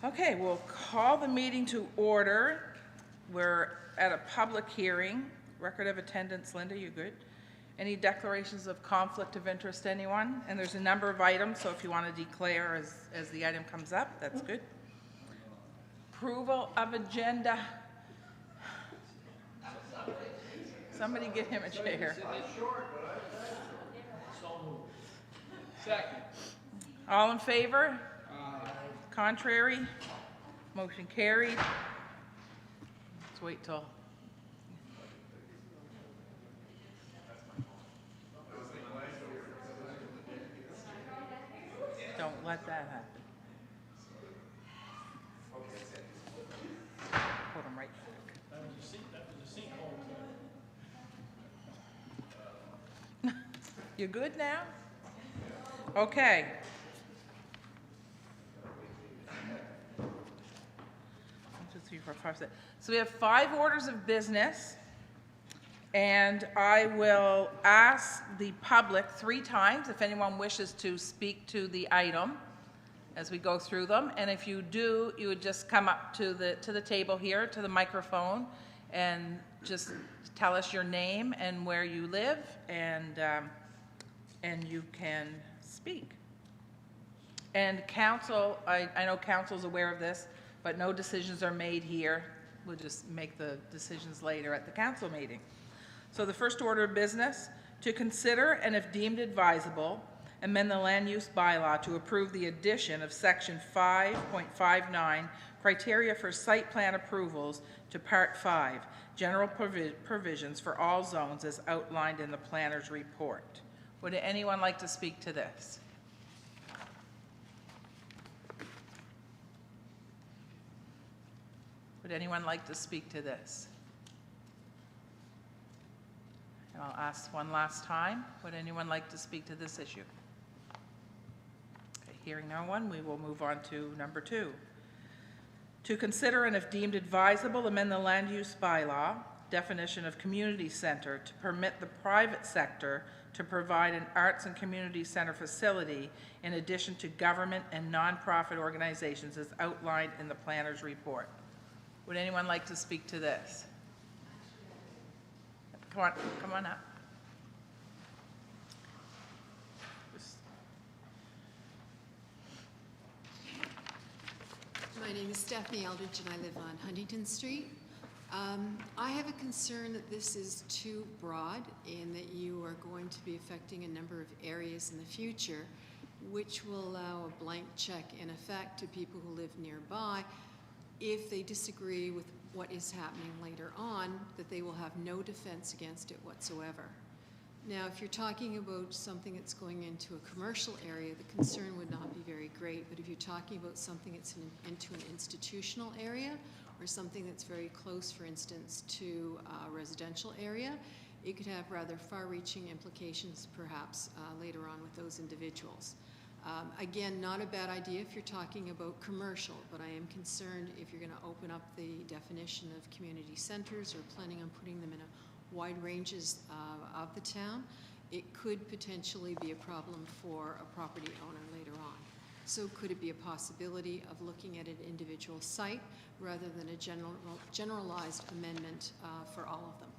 Okay, we'll call the meeting to order. We're at a public hearing. Record of attendance, Linda, you good? Any declarations of conflict of interest, anyone? And there's a number of items, so if you want to declare as the item comes up, that's good. Approval of agenda. Somebody get him a chair. Second. All in favor? Contrary? Motion carried. Let's wait till. Don't let that happen. Put them right back. That was a sinkhole. You good now? Okay. 1, 2, 3, 4, 5, 6. So we have 5 orders of business, and I will ask the public 3 times if anyone wishes to speak to the item as we go through them. And if you do, you would just come up to the table here, to the microphone, and just tell us your name and where you live, and you can speak. And council, I know council's aware of this, but no decisions are made here. We'll just make the decisions later at the council meeting. So the first order of business, to consider and if deemed advisable, amend the land use bylaw to approve the addition of section 5.59, criteria for site plan approvals, to part 5, general provisions for all zones as outlined in the planner's report. Would anyone like to speak to this? Would anyone like to speak to this? And I'll ask one last time. Would anyone like to speak to this issue? Okay, hearing no one, we will move on to number 2. To consider and if deemed advisable, amend the land use bylaw definition of community center to permit the private sector to provide an arts and community center facility in addition to government and nonprofit organizations as outlined in the planner's report. Would anyone like to speak to this? Come on up. My name is Stephanie Eldridge and I live on Huntington Street. I have a concern that this is too broad and that you are going to be affecting a number of areas in the future, which will allow a blank check in effect to people who live nearby if they disagree with what is happening later on, that they will have no defense against it whatsoever. Now, if you're talking about something that's going into a commercial area, the concern would not be very great, but if you're talking about something that's into an institutional area or something that's very close, for instance, to a residential area, it could have rather far-reaching implications perhaps later on with those individuals. Again, not a bad idea if you're talking about commercial, but I am concerned if you're going to open up the definition of community centers or planning on putting them in a wide ranges of the town, it could potentially be a problem for a property owner later on. So could it be a possibility of looking at an individual site rather than a generalized amendment for all of them?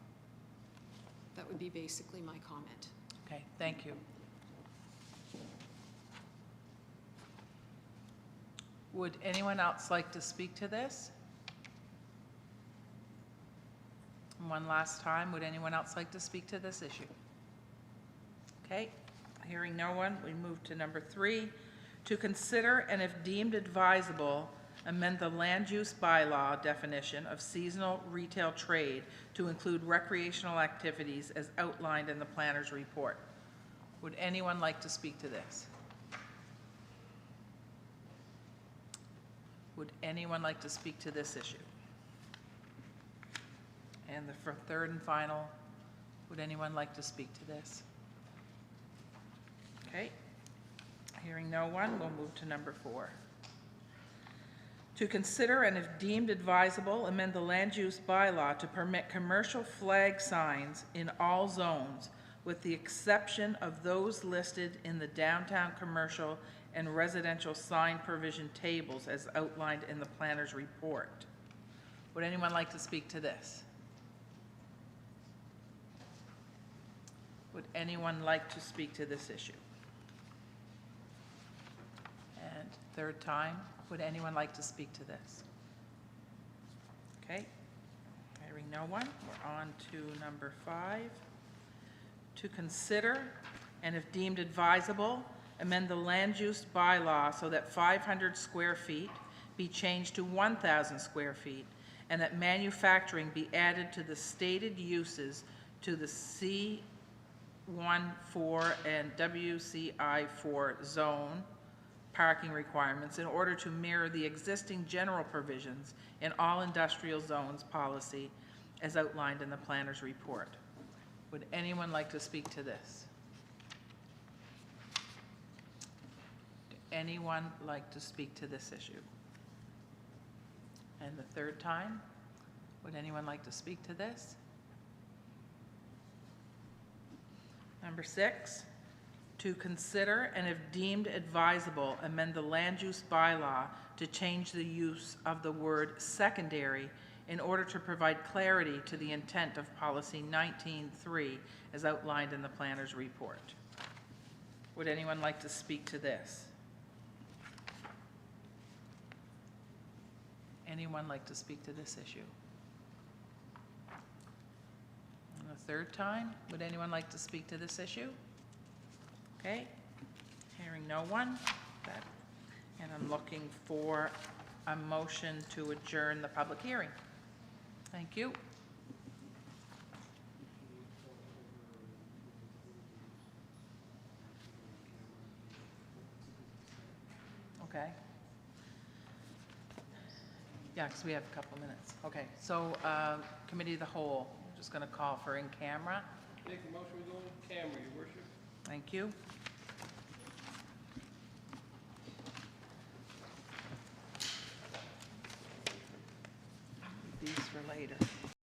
That would be basically my comment. Okay, thank you. Would anyone else like to speak to this? And one last time, would anyone else like to speak to this issue? Okay, hearing no one, we move to number 3. To consider and if deemed advisable, amend the land use bylaw definition of seasonal retail trade to include recreational activities as outlined in the planner's report. Would anyone like to speak to this? Would anyone like to speak to this issue? And for third and final, would anyone like to speak to this? Okay, hearing no one, we'll move to number 4. To consider and if deemed advisable, amend the land use bylaw to permit commercial flag signs in all zones with the exception of those listed in the downtown commercial and residential sign provision tables as outlined in the planner's report. Would anyone like to speak to this? Would anyone like to speak to this issue? And third time, would anyone like to speak to this? Okay, hearing no one, we're on to number 5. To consider, and if deemed advisable, amend the land use bylaw so that 500 square feet be changed to 1,000 square feet, and that manufacturing be added to the stated uses to the C14 and WCI4 zone parking requirements in order to mirror the existing general provisions in all industrial zones policy as outlined in the planner's report. Would anyone like to speak to this? Would anyone like to speak to this issue? And the third time, would anyone like to speak to this? Number 6, to consider and if deemed advisable, amend the land use bylaw to change the use of the word secondary in order to provide clarity to the intent of policy 19.3 as outlined in the planner's report. Would anyone like to speak to this? Anyone like to speak to this issue? And the third time, would anyone like to speak to this issue? Okay, hearing no one, and I'm looking for a motion to adjourn the public hearing. Thank you. Okay. Yeah, because we have a couple minutes. Okay, so committee of the whole, I'm just going to call for in camera. Make a motion, we go in camera, your worship. Thank you. These for later.